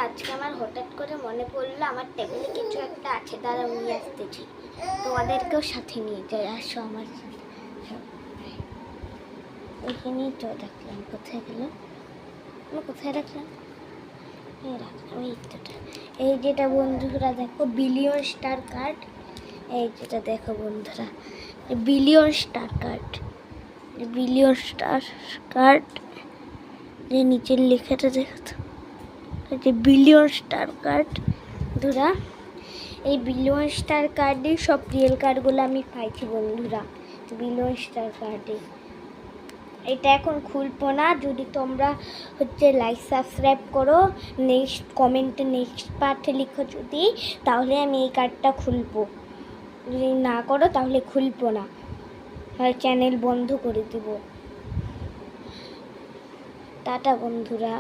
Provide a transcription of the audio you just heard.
আজকে আমার হঠাৎ করে মনে পড়লো আমার টেবিলে কিছু একটা আছে, দাঁড়া নিয়ে আসতেছি, তোমাদেরকেও সাথে নিয়ে যাই, আসো আমার সাথে। এখানেই তো দেখলাম, কোথায় গেল, কোথায় রাখলাম, এই রাখলাম, এই যেটা বন্ধুরা দেখো বিলিয়ন স্টার কার্ড, এই যেটা দেখো বন্ধুরা billion star card, billion star card, যে নিচের লেখাটা দেখো তো, যে বিলিয়ন স্টার কার্ড বন্ধুরা। এই বিলিয়ন স্টার কার্ডে সব রিয়েল কার্ডগুলো আমি পাইছি বন্ধুরা, বিলিয়ন স্টার কার্ডে। এটা এখন খুলবো না, যদি তোমরা লাইক সাবস্ক্রাইব করো, নেক্সট কমেন্টে নেক্সট পার্টে লিখো যদি, তাহলে আমি এই কার্ডটা খুলবো। যদি না করো তাহলে খুলবো না, তাহলে চ্যানেল বন্ধ করে দেব। টাটা বন্ধুরা।